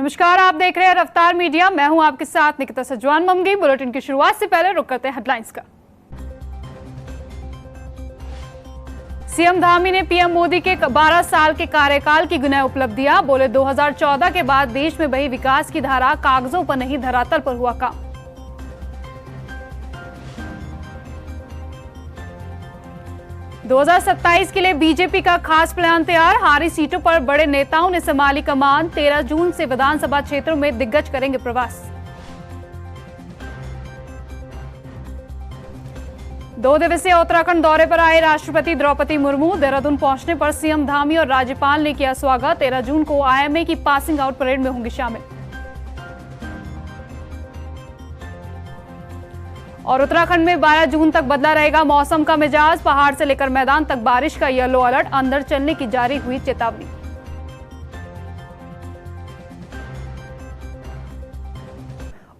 नमस्कार, आप देख रहे हैं रफ्तार मीडिया। मैं हूं आपके साथ निकिता सजवान ममगी। बुलेटिन की शुरुआत से पहले रुक करते हैं हेडलाइंस का। सीएम धामी ने पीएम मोदी के 12 साल के कार्यकाल की गिनाई उपलब्धियां। बोले 2014 के बाद देश में बही विकास की धारा कागजों पर नहीं धरातल पर हुआ काम। दो 2027 के लिए बीजेपी का खास प्लान तैयार। हारी सीटों पर बड़े नेताओं ने संभाली कमान। 13 जून से विधानसभा क्षेत्रों में दिग्गज करेंगे प्रवास। 2 दिवसीय उत्तराखंड दौरे पर आए राष्ट्रपति द्रौपदी मुर्मू। देहरादून पहुंचने पर सीएम धामी और राज्यपाल ने किया स्वागत। 13 जून को आईएमए की पासिंग आउट परेड में होंगे शामिल। और उत्तराखंड में 12 जून तक बदला रहेगा मौसम का मिजाज। पहाड़ से लेकर मैदान तक बारिश का येलो अलर्ट। अंदर चलने की जारी हुई चेतावनी।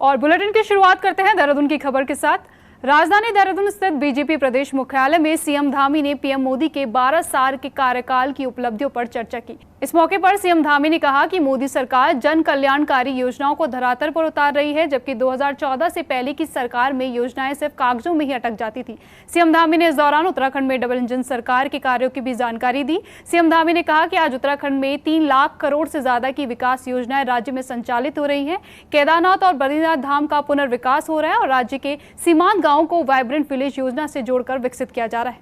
और बुलेटिन की शुरुआत करते हैं देहरादून की खबर के साथ। राजधानी देहरादून स्थित बीजेपी प्रदेश मुख्यालय में सीएम धामी ने पीएम मोदी के 12 साल के कार्यकाल की उपलब्धियों पर चर्चा की। इस मौके पर सीएम धामी ने कहा कि मोदी सरकार जन कल्याणकारी योजनाओं को धरातल पर उतार रही है, जबकि 2014 से पहले की सरकार में योजनाएं सिर्फ कागजों में ही अटक जाती थी। सीएम धामी ने इस दौरान उत्तराखंड में डबल इंजन सरकार के कार्यों की भी जानकारी दी। सीएम धामी ने कहा कि आज उत्तराखंड में 3 लाख करोड़ से ज्यादा की विकास योजनाएं राज्य में संचालित हो रही है। केदारनाथ और बद्रीनाथ धाम का पुनर्विकास हो रहा है और राज्य के सीमांत गाँव को वाइब्रेंट विलेज योजना से जोड़कर विकसित किया जा रहा है।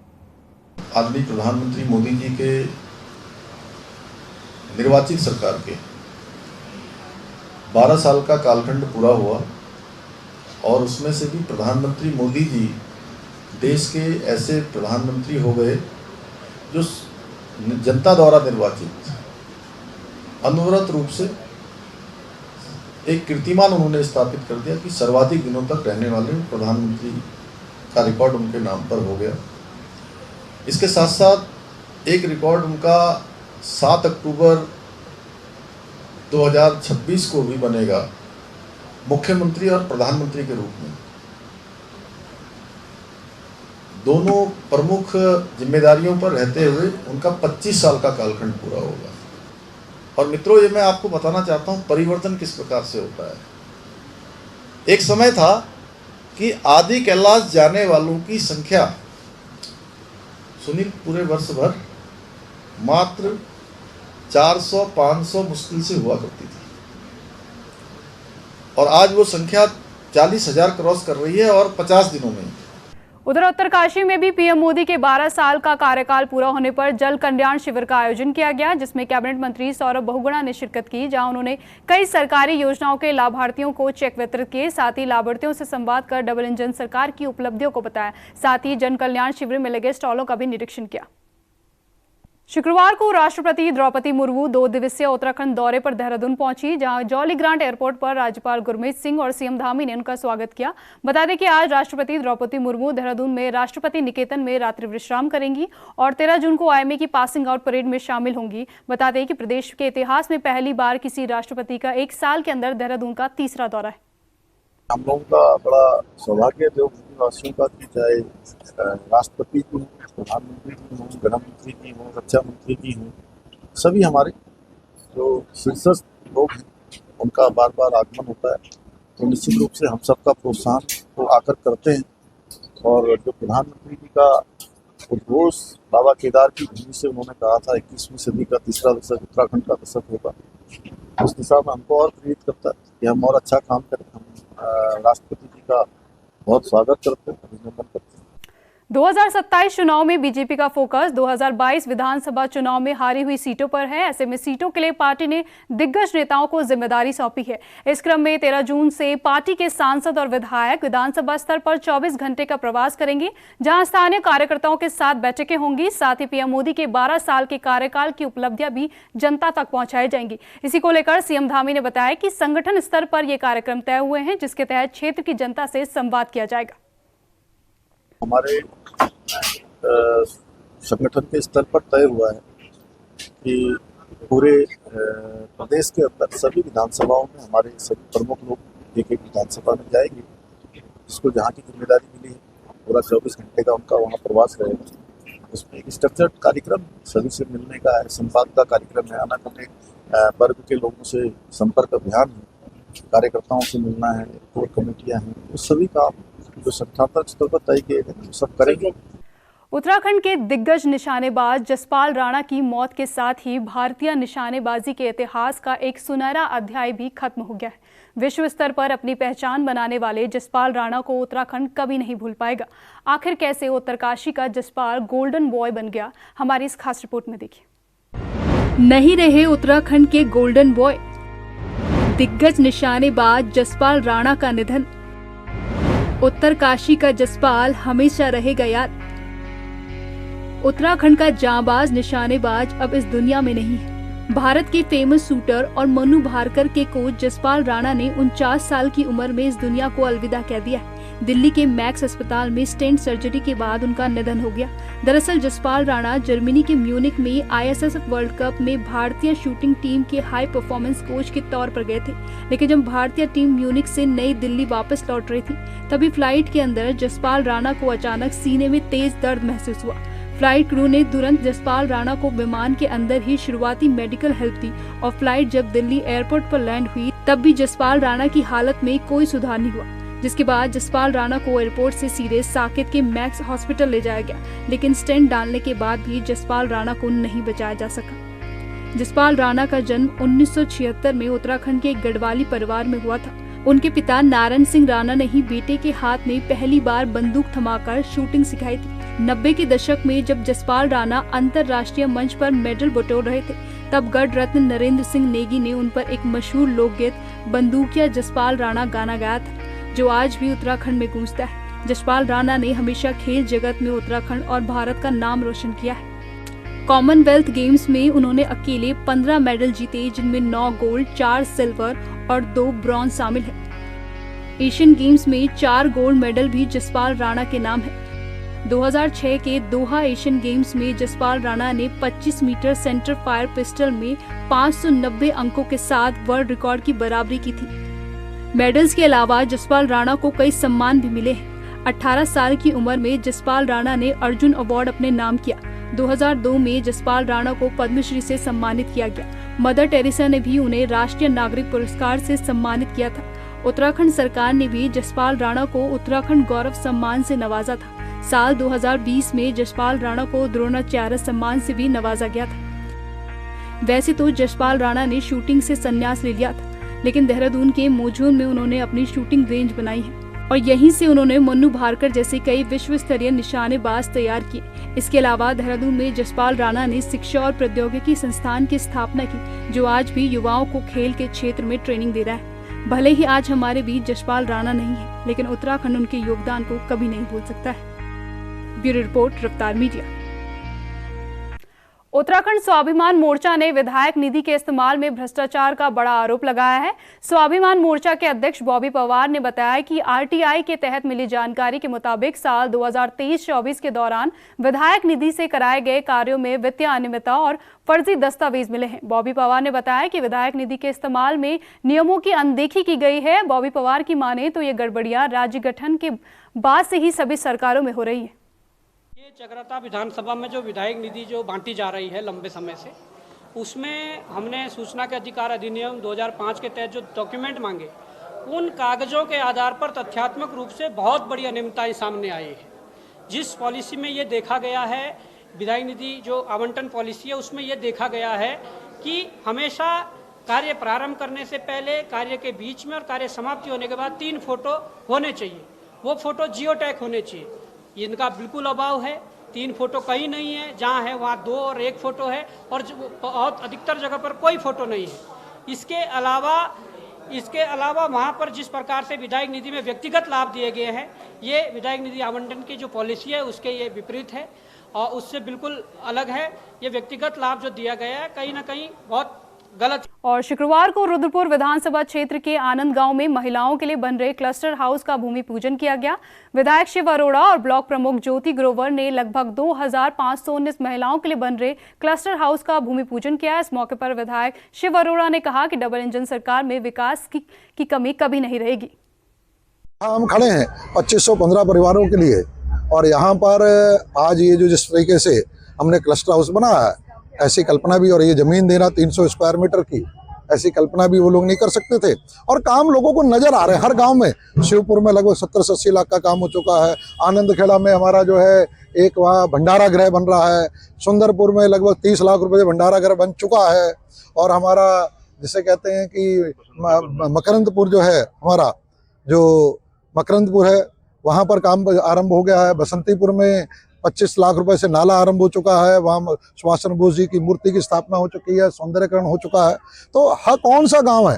आदरणीय प्रधानमंत्री मोदी जी के निर्वाचित सरकार के 12 साल का कालखंड पूरा हुआ और उसमें से भी प्रधानमंत्री मोदी जी देश के ऐसे प्रधानमंत्री हो गए जो जनता द्वारा निर्वाचित अनवरत रूप से एक कीर्तिमान उन्होंने स्थापित कर दिया कि सर्वाधिक दिनों तक रहने वाले प्रधानमंत्री का रिकॉर्ड उनके नाम पर हो गया। इसके साथ साथ एक रिकॉर्ड उनका 7 अक्टूबर 2026 को भी बनेगा मुख्यमंत्री और प्रधानमंत्री के रूप में। दोनों प्रमुख जिम्मेदारियों पर रहते हुए उनका 25 साल का कालखंड पूरा होगा। और मित्रों, ये मैं आपको बताना चाहता हूँ परिवर्तन किस प्रकार से होता है। एक समय था कि आदि कैलाश जाने वालों की संख्या सुनील पूरे वर्ष भर मात्र 400-500 मुश्किल से हुआ करती थी और आज वो संख्या 40,000 क्रॉस कर रही है और 50 दिनों में। उधर उत्तरकाशी में भी पीएम मोदी के 12 साल का कार्यकाल पूरा होने पर जल कल्याण शिविर का आयोजन किया गया, जिसमें कैबिनेट मंत्री सौरभ बहुगुणा ने शिरकत की, जहां उन्होंने कई सरकारी योजनाओं के लाभार्थियों को चेक वितरित किए। साथ ही लाभार्थियों से संवाद कर डबल इंजन सरकार की उपलब्धियों को बताया। साथ ही जन कल्याण शिविर में लगे स्टॉलों का भी निरीक्षण किया। शुक्रवार को राष्ट्रपति द्रौपदी मुर्मू 2 दिवसीय उत्तराखंड दौरे पर देहरादून पहुंची, जहां जॉली ग्रांट एयरपोर्ट पर राज्यपाल गुरमीत सिंह और सीएम धामी ने उनका स्वागत किया। बता दें कि आज राष्ट्रपति द्रौपदी मुर्मू देहरादून में राष्ट्रपति निकेतन में रात्रि विश्राम करेंगी और 13 जून को आईएमए की पासिंग आउट परेड में शामिल होंगी। बता दें कि प्रदेश के इतिहास में पहली बार किसी राष्ट्रपति का 1 साल के अंदर देहरादून का तीसरा दौरा है। हम लोगों का बड़ा सौभाग्य देवभूमि वासियों का कि चाहे राष्ट्रपति की हों, प्रधानमंत्री की हों, गृह मंत्री की हों, रक्षा मंत्री की हों, सभी हमारे जो शीर्षस्थ लोग हैं उनका बार बार आगमन होता है। तो निश्चित रूप से हम सबका प्रोत्साहन तो आकर करते हैं। और जो प्रधानमंत्री जी का उद्घोष बाबा केदार की भूमि से उन्होंने कहा था 21वीं सदी का तीसरा दशक उत्तराखंड का दशक होगा, उस दिशा में हमको और प्रेरित करता है कि हम और अच्छा काम करें। हम राष्ट्रपति जी का बहुत स्वागत करते हैं, अभिनंदन करते हैं। 2027 चुनाव में बीजेपी का फोकस 2022 विधानसभा चुनाव में हारी हुई सीटों पर है। ऐसे में सीटों के लिए पार्टी ने दिग्गज नेताओं को जिम्मेदारी सौंपी है। इस क्रम में 13 जून से पार्टी के सांसद और विधायक विधानसभा स्तर पर 24 घंटे का प्रवास करेंगे, जहां स्थानीय कार्यकर्ताओं के साथ बैठकें होंगी। साथ ही पीएम मोदी के 12 साल के कार्यकाल की उपलब्धियां भी जनता तक पहुंचाई जाएंगी। इसी को लेकर सीएम धामी ने बताया कि संगठन स्तर पर ये कार्यक्रम तय हुए हैं, जिसके तहत क्षेत्र की जनता से संवाद किया जाएगा। हमारे संगठन के स्तर पर तय हुआ है कि पूरे प्रदेश के अंदर सभी विधानसभाओं में हमारे सभी प्रमुख लोग एक विधानसभा में जाएंगे, जिसको जहाँ की जिम्मेदारी मिली है पूरा 24 घंटे का उनका वहाँ प्रवास रहेगा। उसमें एक स्ट्रक्चर्ड कार्यक्रम सभी से मिलने का है, संवाद का कार्यक्रम है, आना करने वर्ग के लोगों से संपर्क अभियान है, कार्यकर्ताओं से मिलना है, कोर कमेटियां हैं, उस सभी का जो संगठनात्मक स्तर पर तय किए गए वो सब करेंगे। उत्तराखंड के दिग्गज निशानेबाज जसपाल राणा की मौत के साथ ही भारतीय निशानेबाजी के इतिहास का एक सुनहरा अध्याय भी खत्म हो गया है। विश्व स्तर पर अपनी पहचान बनाने वाले जसपाल राणा को उत्तराखंड कभी नहीं भूल पाएगा। आखिर कैसे उत्तरकाशी का जसपाल गोल्डन बॉय बन गया, हमारी इस खास रिपोर्ट में देखिए। नहीं रहे उत्तराखंड के गोल्डन बॉय, दिग्गज निशानेबाज जसपाल राणा का निधन। उत्तरकाशी का जसपाल हमेशा रहेगा याद। उत्तराखंड का जांबाज निशानेबाज अब इस दुनिया में नहीं है। भारत के फेमस शूटर और मनु भाकर के कोच जसपाल राणा ने 49 साल की उम्र में इस दुनिया को अलविदा कह दिया है। दिल्ली के मैक्स अस्पताल में स्टेंट सर्जरी के बाद उनका निधन हो गया। दरअसल जसपाल राणा जर्मनी के म्यूनिक में ISSF वर्ल्ड कप में भारतीय शूटिंग टीम के हाई परफॉर्मेंस कोच के तौर पर गए थे, लेकिन जब भारतीय टीम म्यूनिक से नई दिल्ली वापस लौट रही थी, तभी फ्लाइट के अंदर जसपाल राणा को अचानक सीने में तेज दर्द महसूस हुआ। फ्लाइट क्रू ने तुरंत जसपाल राणा को विमान के अंदर ही शुरुआती मेडिकल हेल्प दी और फ्लाइट जब दिल्ली एयरपोर्ट पर लैंड हुई तब भी जसपाल राणा की हालत में कोई सुधार नहीं हुआ, जिसके बाद जसपाल राणा को एयरपोर्ट से सीधे साकेत के मैक्स हॉस्पिटल ले जाया गया, लेकिन स्टेंट डालने के बाद भी जसपाल राणा को नहीं बचाया जा सका। जसपाल राणा का जन्म 1976 में उत्तराखंड के एक गढ़वाली परिवार में हुआ था। उनके पिता नारायण सिंह राणा ने ही बेटे के हाथ में पहली बार बंदूक थमाकर शूटिंग सिखाई थी। 90 के दशक में जब जसपाल राणा अंतर्राष्ट्रीय मंच पर मेडल बटोर रहे थे, तब गढ़ रत्न नरेंद्र सिंह नेगी ने उन पर एक मशहूर लोकगीत बंदूकिया जसपाल राणा गाना गाया था, जो आज भी उत्तराखंड में गूंजता है। जसपाल राणा ने हमेशा खेल जगत में उत्तराखंड और भारत का नाम रोशन किया है। कॉमनवेल्थ गेम्स में उन्होंने अकेले 15 मेडल जीते, जिनमें 9 गोल्ड, 4 सिल्वर और 2 ब्रॉन्ज शामिल है। एशियन गेम्स में 4 गोल्ड मेडल भी जसपाल राणा के नाम है। 2006 के दोहा एशियन गेम्स में जसपाल राणा ने 25 मीटर सेंटर फायर पिस्टल में 590 अंकों के साथ वर्ल्ड रिकॉर्ड की बराबरी की थी। मेडल्स के अलावा जसपाल राणा को कई सम्मान भी मिले हैं। 18 साल की उम्र में जसपाल राणा ने अर्जुन अवार्ड अपने नाम किया। 2002 में जसपाल राणा को पद्मश्री से सम्मानित किया गया। मदर टेरेसा ने भी उन्हें राष्ट्रीय नागरिक पुरस्कार से सम्मानित किया था। उत्तराखंड सरकार ने भी जसपाल राणा को उत्तराखंड गौरव सम्मान से नवाजा था। साल 2020 में जसपाल राणा को द्रोणाचार्य सम्मान से भी नवाजा गया था। वैसे तो जसपाल राणा ने शूटिंग से संन्यास ले लिया था, लेकिन देहरादून के मोजून में उन्होंने अपनी शूटिंग रेंज बनाई है और यहीं से उन्होंने मनु भाकर जैसे कई विश्व स्तरीय निशानेबाज तैयार किए। इसके अलावा देहरादून में जसपाल राणा ने शिक्षा और प्रौद्योगिकी संस्थान की स्थापना की, जो आज भी युवाओं को खेल के क्षेत्र में ट्रेनिंग दे रहा है। भले ही आज हमारे बीच जसपाल राणा नहीं है, लेकिन उत्तराखंड उनके योगदान को कभी नहीं भूल सकता है। ब्यूरो रिपोर्ट, रफ्तार मीडिया। उत्तराखंड स्वाभिमान मोर्चा ने विधायक निधि के इस्तेमाल में भ्रष्टाचार का बड़ा आरोप लगाया है। स्वाभिमान मोर्चा के अध्यक्ष बॉबी पवार ने बताया कि RTI के तहत मिली जानकारी के मुताबिक साल 2023-24 के दौरान विधायक निधि से कराए गए कार्यों में वित्तीय अनियमितता और फर्जी दस्तावेज मिले हैं। बॉबी पवार ने बताया कि विधायक निधि के इस्तेमाल में नियमों की अनदेखी की गई है। बॉबी पवार की माने तो ये गड़बड़ियां राज्य गठन के बाद से ही सभी सरकारों में हो रही है। ये चक्राता विधानसभा में जो विधायक निधि जो बांटी जा रही है लंबे समय से, उसमें हमने सूचना के अधिकार अधिनियम 2005 के तहत जो डॉक्यूमेंट मांगे, उन कागजों के आधार पर तथ्यात्मक रूप से बहुत बड़ी अनियमितताएं सामने आई है। जिस पॉलिसी में ये देखा गया है, विधायक निधि जो आवंटन पॉलिसी है, उसमें ये देखा गया है कि हमेशा कार्य प्रारंभ करने से पहले, कार्य के बीच में और कार्य समाप्ति होने के बाद 3 फोटो होने चाहिए। वो फोटो जियो टैग होने चाहिए। इनका बिल्कुल अभाव है। 3 फोटो कहीं नहीं है, जहाँ है वहाँ 2 और 1 फोटो है और बहुत अधिकतर जगह पर कोई फोटो नहीं है। इसके अलावा वहाँ पर जिस प्रकार से विधायक निधि में व्यक्तिगत लाभ दिए गए हैं, ये विधायक निधि आवंटन की जो पॉलिसी है उसके ये विपरीत है और उससे बिल्कुल अलग है। ये व्यक्तिगत लाभ जो दिया गया है कहीं ना कहीं बहुत गलत। और शुक्रवार को रुद्रपुर विधानसभा क्षेत्र के आनंद गांव में महिलाओं के लिए बन रहे क्लस्टर हाउस का भूमि पूजन किया गया। विधायक शिव अरोड़ा और ब्लॉक प्रमुख ज्योति ग्रोवर ने लगभग 2519 महिलाओं के लिए बन रहे क्लस्टर हाउस का भूमि पूजन किया। इस मौके पर विधायक शिव अरोड़ा ने कहा कि डबल इंजन सरकार में विकास की कमी कभी नहीं रहेगी। हम खड़े हैं 2515 परिवारों के लिए और यहाँ पर आज ये जो जिस तरीके से हमने क्लस्टर हाउस बनाया है, ऐसी कल्पना भी, और ये ज़मीन देना 300 स्क्वायर मीटर की, ऐसी कल्पना भी वो लोग नहीं कर सकते थे। और काम लोगों को नज़र आ रहे हैं हर गांव में। शिवपुर में लगभग 70 से 80 लाख का काम हो चुका है। आनंद खेड़ा में हमारा जो है एक वहाँ भंडारा गृह बन रहा है। सुंदरपुर में लगभग 30 लाख रुपए भंडारा गृह बन चुका है। और हमारा जिसे कहते हैं कि मकरंदपुर जो है, हमारा जो मकरंदपुर है, वहाँ पर काम आरंभ हो गया है। बसंतीपुर में 25 लाख रुपए से नाला आरंभ हो चुका है। वहाँ सुभाष चंद्र बोस जी की मूर्ति की स्थापना हो चुकी है, सौंदर्यकरण हो चुका है। तो हर कौन सा गांव है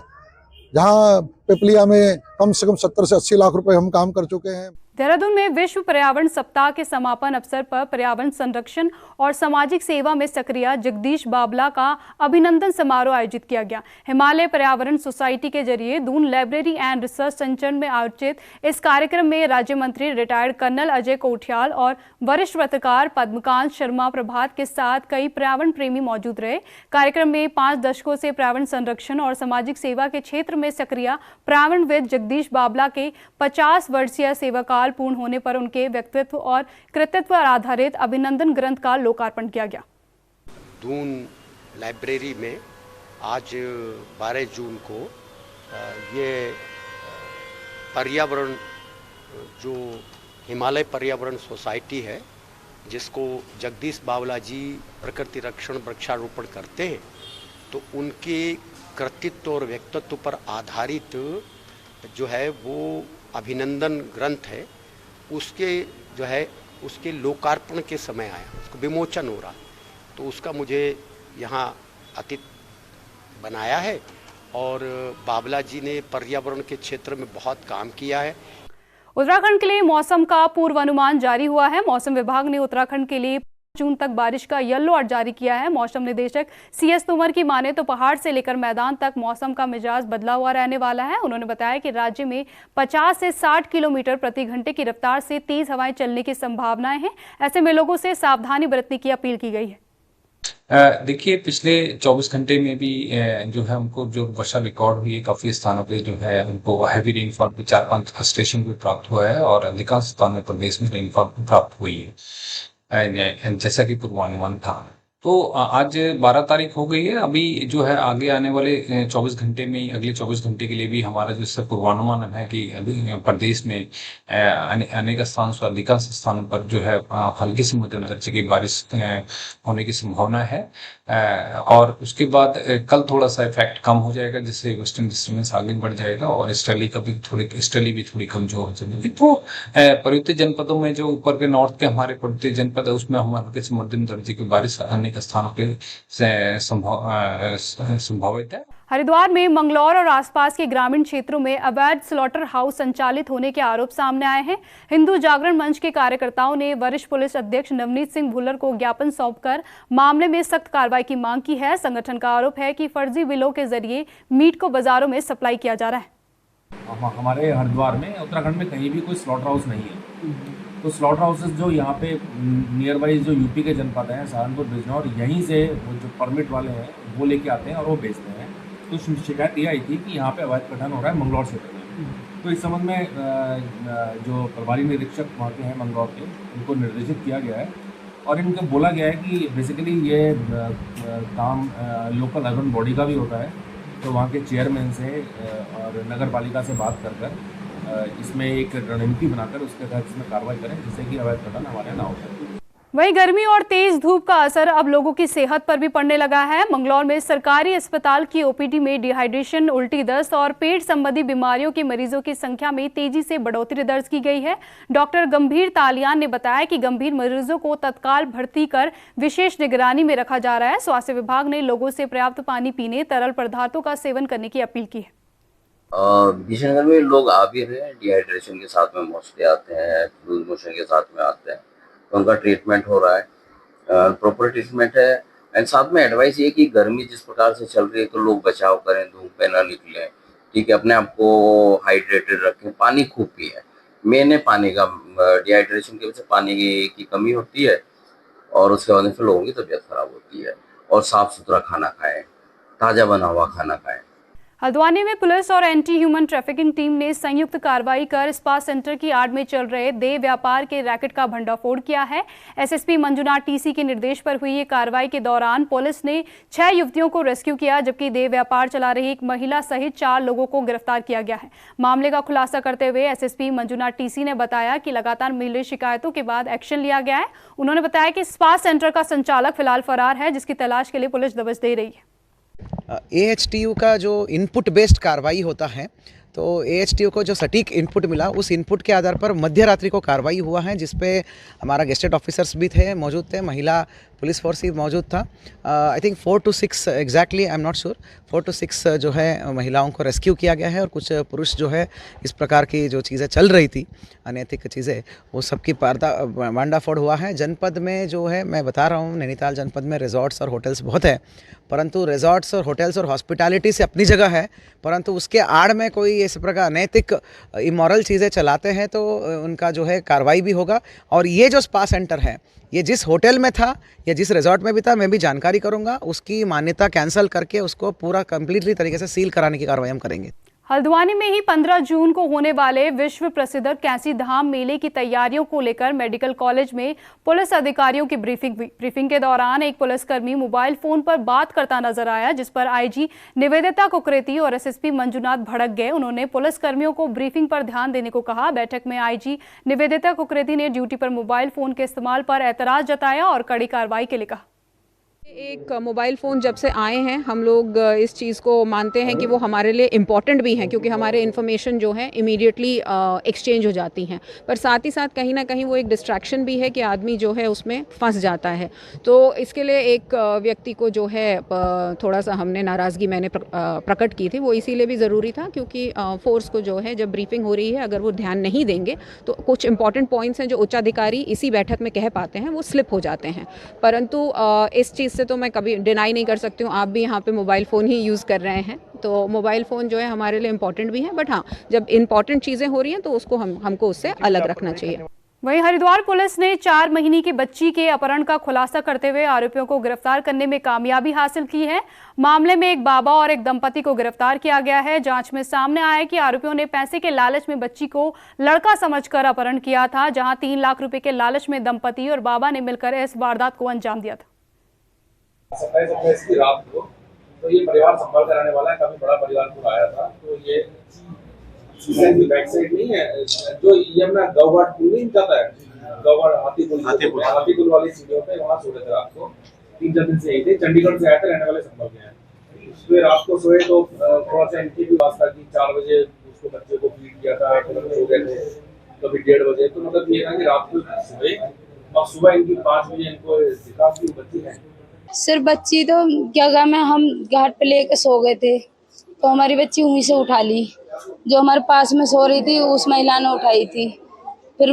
जहां पिपलिया में कम से कम 70 से 80 लाख रुपए हम काम कर चुके हैं। देहरादून में विश्व पर्यावरण सप्ताह के समापन अवसर पर पर्यावरण संरक्षण और सामाजिक सेवा में सक्रिय जगदीश बावला का अभिनंदन समारोह आयोजित किया गया। हिमालय पर्यावरण सोसाइटी के जरिए Doon library and research centre में आयोजित इस कार्यक्रम में राज्य मंत्री रिटायर्ड कर्नल अजय कोठियाल और वरिष्ठ पत्रकार पद्मकांत शर्मा प्रभात के साथ कई पर्यावरण प्रेमी मौजूद रहे। कार्यक्रम में 5 दशकों से पर्यावरण संरक्षण और सामाजिक सेवा के क्षेत्र में सक्रिय पर्यावरणविद जगदीश बावला के 50 वर्षीय सेवाकाल पूर्ण होने पर उनके व्यक्तित्व और कृतित्व पर आधारित अभिनंदन ग्रंथ का लोकार्पण किया गया। दून लाइब्रेरी में आज 12 जून को ये पर्यावरण जो हिमालय पर्यावरण सोसाइटी है, जिसको जगदीश बावला जी प्रकृति रक्षण वृक्षारोपण करते हैं, तो उनके कृतित्व और व्यक्तित्व पर आधारित जो है वो अभिनंदन ग्रंथ है, उसके जो है उसके लोकार्पण के समय आया, उसको विमोचन हो रहा है। तो उसका मुझे यहाँ अतिथि बनाया है। और बावला जी ने पर्यावरण के क्षेत्र में बहुत काम किया है। उत्तराखंड के लिए मौसम का पूर्वानुमान जारी हुआ है। मौसम विभाग ने उत्तराखंड के लिए जून तक बारिश का येलो अलर्ट जारी किया है। मौसम निदेशक CS तोमर की माने तो पहाड़ से लेकर मैदान तक मौसम का मिजाज बदला हुआ रहने वाला है। उन्होंने बताया कि राज्य में 50 से 60 किलोमीटर प्रति घंटे की रफ्तार से तेज हवाएं चलने की संभावनाएं हैं। ऐसे में लोगों से सावधानी बरतने की अपील की गई है। देखिए, पिछले 24 घंटे में भी जो है उनको जो वर्षा रिकॉर्ड हुई है, काफी स्थानों पे जो है उनको हैवी रेनफॉल भी 4-5 स्टेशन पे प्राप्त हुआ है और अधिकांश स्थानों में प्रदेश में रेनफॉल प्राप्त हुई है जैसा कि पूर्वानुमान था। तो आज 12 तारीख हो गई है। अभी जो है आगे आने वाले 24 घंटे में, अगले 24 घंटे के लिए भी हमारा जो पूर्वानुमान है कि अभी प्रदेश में अनेक स्थानों से अधिकांश स्थानों पर जो है हल्की से मध्यम दर्जे की बारिश होने की संभावना है। और उसके बाद कल थोड़ा सा इफेक्ट कम हो जाएगा, जिससे वेस्टर्न डिस्टर्बेंस आगे बढ़ जाएगा और ईस्टर्ली भी थोड़ी कमजोर हो जाएगी। तो पर्वतीय जनपदों में जो ऊपर के नॉर्थ के हमारे पर्वतीय जनपद है, उसमें हम हल्के से मध्यम दर्जे की बारिश अनेक स्थानों पे संभावित है। हरिद्वार में मंगलौर और आसपास के ग्रामीण क्षेत्रों में अवैध स्लॉटर हाउस संचालित होने के आरोप सामने आए हैं। हिंदू जागरण मंच के कार्यकर्ताओं ने वरिष्ठ पुलिस अध्यक्ष नवनीत सिंह भुल्लर को ज्ञापन सौंपकर मामले में सख्त कार्रवाई की मांग की है। संगठन का आरोप है कि फर्जी बिलों के जरिए मीट को बाजारों में सप्लाई किया जा रहा है। हमारे हरिद्वार में, उत्तराखंड में कहीं भी कोई स्लॉटर हाउस नहीं है। तो स्लॉटर हाउसेस जो यहाँ पे नियर बाई जो यूपी के जनपद हैं, सहारनपुर, बिजनौर, यहीं से वो जो परमिट वाले हैं वो लेके आते हैं और वो बेचते हैं। तो शिकायत ये आई थी कि यहाँ पे अवैध कटन हो रहा है मंगलौर क्षेत्र में। तो इस संबंध में जो प्रभारी निरीक्षक वहाँ के हैं मंगलौर के, उनको निर्देशित किया गया है और इनको बोला गया है कि बेसिकली ये काम लोकल अर्बन बॉडी का भी होता है। तो वहाँ के चेयरमैन से और नगर पालिका से बात कर इसमें एक रणनीति बनाकर उसके तहत इसमें कार्रवाई करें, जिससे कि अवैध कटन हमारे यहाँ ना हो सके। वहीं गर्मी और तेज धूप का असर अब लोगों की सेहत पर भी पड़ने लगा है। मंगलौर में सरकारी अस्पताल की OPD में डिहाइड्रेशन, उल्टी, दस्त और पेट संबंधी बीमारियों के मरीजों की संख्या में तेजी से बढ़ोतरी दर्ज की गई है। डॉक्टर गंभीर तालियान ने बताया कि गंभीर मरीजों को तत्काल भर्ती कर विशेष निगरानी में रखा जा रहा है। स्वास्थ्य विभाग ने लोगों से पर्याप्त पानी पीने, तरल पदार्थों का सेवन करने की अपील की है। किशनगढ़ में लोग आ भी रहे हैं, डिहाइड्रेशन के साथ में मोस्टली आते हैं, लूज मोशन के साथ में आते हैं, तो उनका ट्रीटमेंट हो रहा है, प्रॉपर ट्रीटमेंट है। एंड साथ में एडवाइस ये कि गर्मी जिस प्रकार से चल रही है तो लोग बचाव करें, धूप पे ना निकलें, ठीक है, अपने आप को हाइड्रेटेड रखें, पानी खूब पिए। मेन है पानी का, डिहाइड्रेशन की वजह से पानी की कमी होती है और उसके वजह से लोगों की तबीयत खराब होती है। और साफ़ सुथरा खाना खाएँ, ताज़ा बना हुआ खाना खाएँ। हल्द्वानी में पुलिस और एंटी ह्यूमन ट्रैफिकिंग टीम ने संयुक्त कार्रवाई कर स्पा सेंटर की आड़ में चल रहे देह व्यापार के रैकेट का भंडाफोड़ किया है। एसएसपी मंजुनाथ टीसी के निर्देश पर हुई ये कार्रवाई के दौरान पुलिस ने 6 युवतियों को रेस्क्यू किया, जबकि देह व्यापार चला रही एक महिला सहित 4 लोगों को गिरफ्तार किया गया है। मामले का खुलासा करते हुए एसएसपी मंजुनाथ टीसी ने बताया कि लगातार मिली शिकायतों के बाद एक्शन लिया गया है। उन्होंने बताया कि स्पा सेंटर का संचालक फिलहाल फरार है, जिसकी तलाश के लिए पुलिस दबिश दे रही है। AHTU का जो इनपुट बेस्ड कार्रवाई होता है, तो AHTU को जो सटीक इनपुट मिला, उस इनपुट के आधार पर मध्य रात्रि को कार्रवाई हुआ है, जिसपे हमारा गेस्टेड ऑफिसर्स भी थे, मौजूद थे, महिला पुलिस फोर्स भी मौजूद था। I think 4 to 6 exactly, I am not sure, 4 to 6 जो है महिलाओं को रेस्क्यू किया गया है, और कुछ पुरुष जो है इस प्रकार की जो चीज़ें चल रही थी, अनैतिक चीज़ें, वो सबकी भांडाफोड़ हुआ है। जनपद में जो है, मैं बता रहा हूँ, नैनीताल जनपद में रिजॉर्ट्स और होटल्स बहुत है, परंतु रिजॉर्ट्स और होटल्स और हॉस्पिटैलिटी से अपनी जगह है, परंतु उसके आड़ में कोई इस प्रकार अनैतिक इमोरल चीज़ें चलाते हैं तो उनका जो है कार्रवाई भी होगा। और ये जो स्पा सेंटर है, ये जिस होटल में था या जिस रिजॉर्ट में भी था, मैं भी जानकारी करूंगा, उसकी मान्यता कैंसिल करके उसको पूरा कंप्लीटली तरीके से सील कराने की कार्रवाई हम करेंगे। हल्द्वानी में ही 15 जून को होने वाले विश्व प्रसिद्ध कैंची धाम मेले की तैयारियों को लेकर मेडिकल कॉलेज में पुलिस अधिकारियों की ब्रीफिंग के दौरान एक पुलिसकर्मी मोबाइल फोन पर बात करता नजर आया, जिस पर आईजी निवेदिता कुकरेती और एसएसपी मंजुनाथ भड़क गए। उन्होंने पुलिसकर्मियों को ब्रीफिंग पर ध्यान देने को कहा। बैठक में आईजी निवेदिता कुकरेती ने ड्यूटी पर मोबाइल फोन के इस्तेमाल पर एतराज जताया और कड़ी कार्रवाई के लिए कहा। एक मोबाइल फ़ोन जब से आए हैं, हम लोग इस चीज़ को मानते हैं कि वो हमारे लिए इम्पॉर्टेंट भी हैं, क्योंकि हमारे इन्फॉर्मेशन जो है इमीडिएटली एक्सचेंज हो जाती हैं, पर साथ ही साथ कहीं ना कहीं वो एक डिस्ट्रैक्शन भी है कि आदमी जो है उसमें फंस जाता है। तो इसके लिए एक व्यक्ति को जो है थोड़ा सा हमने नाराज़गी मैंने प्रकट की थी। वो इसीलिए भी ज़रूरी था क्योंकि फोर्स को जो है जब ब्रीफिंग हो रही है, अगर वो ध्यान नहीं देंगे तो कुछ इंपॉर्टेंट पॉइंट्स हैं जो उच्चाधिकारी इसी बैठक में कह पाते हैं, वो स्लिप हो जाते हैं। परंतु इस चीज़ से तो मैं कभी डिनाई नहीं कर सकती हूँ, आप भी यहाँ पे मोबाइल फ़ोन ही यूज़ कर रहे हैं, तो मोबाइल फ़ोन जो है हमारे लिए इम्पॉर्टेंट भी है, बट हाँ, जब इम्पॉर्टेंट चीज़ें हो रही हैं तो उसको हमको उससे अलग रखना चाहिए। वहीं हरिद्वार पुलिस ने 4 महीने की बच्ची के अपहरण का खुलासा करते हुए आरोपियों को गिरफ्तार करने में कामयाबी हासिल की है। मामले में एक बाबा और एक दंपति को गिरफ्तार किया गया है। जांच में सामने आया है कि आरोपियों ने पैसे के लालच में बच्ची को लड़का समझकर अपहरण किया था, जहां 3 लाख रुपए के लालच में दंपति और बाबा ने मिलकर इस वारदात को अंजाम दिया था। 27 की रात को तो ये परिवार संभाल कर आने वाला है, काफी बड़ा परिवार पूरा आया था। तो ये की बैक साइड नहीं है, जो ये अपना गौघाट पुल नहीं जाता है, गौघाट हाथीपुल वाली सीढ़ियों पे, वहाँ सो रहे थे रात को। 3-4 दिन से यही थे, चंडीगढ़ से आए थे, रहने वाले संभल के हैं। फिर रात को सोए तो थोड़ा सा इनकी भी वास्ता की, 4 बजे उसको बच्चे को फीड किया था, सो गए थे, कभी 1:30 बजे। तो मतलब ये था कि रात को सोए और सुबह इनकी 5 बजे इनको दिखा कि बच्ची है। सिर्फ बच्ची तो क्या काम है, हम घाट पे लेके सो गए थे तो हमारी बच्ची वहीं से उठा ली, जो हमारे पास में सो रही थी उस महिला ने उठाई थी। फिर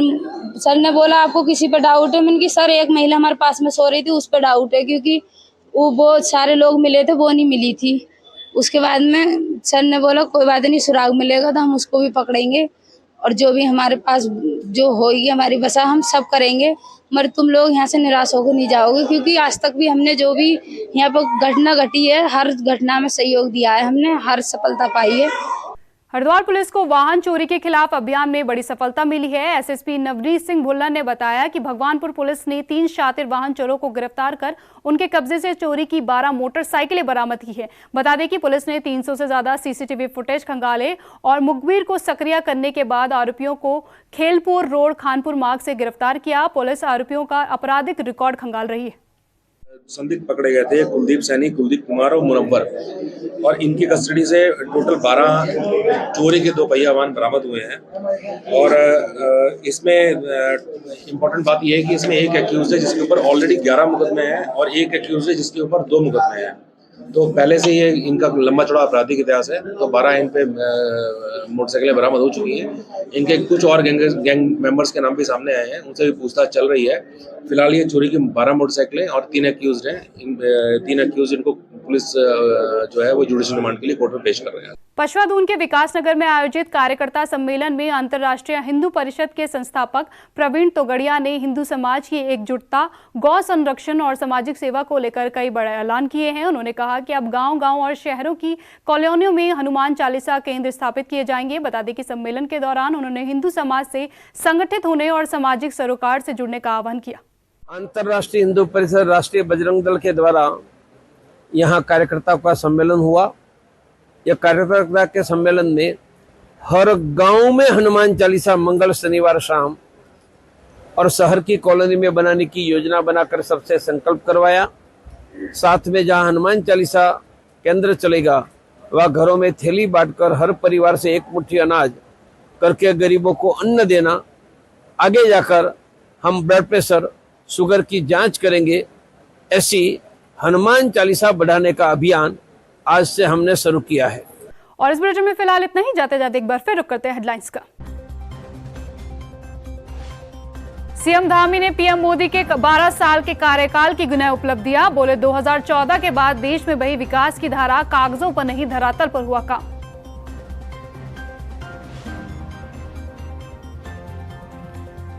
सर ने बोला आपको किसी पे डाउट है? मैंने कि सर एक महिला हमारे पास में सो रही थी, उस पर डाउट है, क्योंकि वो बहुत सारे लोग मिले थे, वो नहीं मिली थी। उसके बाद में सर ने बोला कोई बात नहीं, सुराग मिलेगा तो हम उसको भी पकड़ेंगे और जो भी हमारे पास जो होगी हमारी बसा हम सब करेंगे, मगर तुम लोग यहाँ से निराश होकर नहीं जाओगे, क्योंकि आज तक भी हमने जो भी यहाँ पर घटना घटी है, हर घटना में सहयोग दिया है, हमने हर सफलता पाई है। हरिद्वार पुलिस को वाहन चोरी के खिलाफ अभियान में बड़ी सफलता मिली है। एसएसपी नवनीत सिंह भुल्लर ने बताया कि भगवानपुर पुलिस ने 3 शातिर वाहन चोरों को गिरफ्तार कर उनके कब्जे से चोरी की 12 मोटरसाइकिलें बरामद की है। बता दें कि पुलिस ने 300 से ज्यादा सीसीटीवी फुटेज खंगाले और मुखबिर को सक्रिय करने के बाद आरोपियों को खेलपुर रोड खानपुर मार्ग से गिरफ्तार किया। पुलिस आरोपियों का आपराधिक रिकॉर्ड खंगाल रही है। संदिग्ध पकड़े गए थे कुलदीप सैनी, कुलदीप कुमार और मुनव्वर, और इनकी कस्टडी से टोटल 12 चोरी के 2 पहिया वाहन बरामद हुए हैं। और इसमें इम्पोर्टेंट बात यह है कि इसमें एक एक्यूज है जिसके ऊपर ऑलरेडी 11 मुकदमे हैं और एक एक्यूज है जिसके ऊपर 2 मुकदमे हैं। तो पहले से ये इनका लंबा चौड़ा आपराधिक इतिहास है। तो 12 इन पे मोटरसाइकिलें बरामद हो चुकी हैं। इनके कुछ और गैंग मेंबर्स के नाम भी सामने आए हैं, उनसे भी पूछताछ चल रही है। फिलहाल ये चोरी की 12 मोटरसाइकिलें और 3 एक्यूज हैं। इन 3 एक्यूज इनको पुलिस जो है वो जुडिशियल रिमांड के लिए कोर्ट में पेश कर रहे हैं। पशुआदून के विकासनगर में आयोजित कार्यकर्ता सम्मेलन में अंतर्राष्ट्रीय हिंदू परिषद के संस्थापक प्रवीण तोगड़िया ने हिंदू समाज की एकजुटता, गौ संरक्षण और सामाजिक सेवा को लेकर कई बड़े ऐलान किए हैं। उन्होंने कहा कि अब गांव-गांव और शहरों की कॉलोनियों में हनुमान चालीसा केंद्र स्थापित किए जाएंगे। बता दें कि सम्मेलन के दौरान उन्होंने हिंदू समाज से संगठित होने और सामाजिक सरोकार से जुड़ने का आह्वान किया। अंतर्राष्ट्रीय हिंदू परिषद राष्ट्रीय बजरंग दल के द्वारा यहाँ कार्यकर्ताओं का सम्मेलन हुआ। यह कार्यकर्ता के सम्मेलन में हर गांव में हनुमान चालीसा मंगल शनिवार शाम और शहर की कॉलोनी में बनाने की योजना बनाकर सबसे संकल्प करवाया। साथ में जहां हनुमान चालीसा केंद्र चलेगा वह घरों में थैली बांटकर हर परिवार से एक मुट्ठी अनाज करके गरीबों को अन्न देना। आगे जाकर हम ब्लड प्रेशर, शुगर की जांच करेंगे। ऐसी हनुमान चालीसा बढ़ाने का अभियान आज से हमने शुरू किया है। और इस बुलेटिन में फिलहाल इतना ही। जाते जाते एक बार फिर रुक करते हैं हेडलाइंस का। सीएम धामी ने पीएम मोदी के 12 साल के कार्यकाल की गिनाई उपलब्धियां। बोले 2014 के बाद देश में बही विकास की धारा कागजों पर नहीं धरातल पर हुआ काम।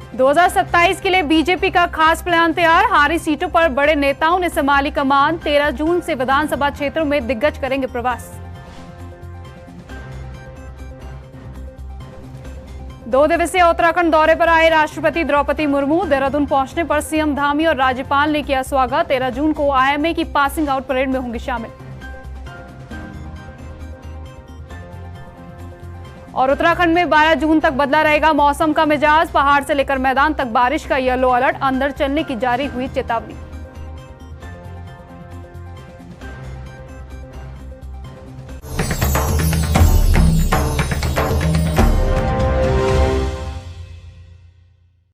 – 2027 के लिए बीजेपी का खास प्लान तैयार। हारी सीटों पर बड़े नेताओं ने संभाली कमान। 13 जून से विधानसभा क्षेत्रों में दिग्गज करेंगे प्रवास। 2 दिवसीय उत्तराखंड दौरे पर आए राष्ट्रपति द्रौपदी मुर्मू। देहरादून पहुंचने पर सीएम धामी और राज्यपाल ने किया स्वागत। 13 जून को आईएमए की पासिंग आउट परेड में होंगे शामिल। और उत्तराखंड में 12 जून तक बदला रहेगा मौसम का मिजाज। पहाड़ से लेकर मैदान तक बारिश का येलो अलर्ट। अंदर चलने की जारी हुई चेतावनी।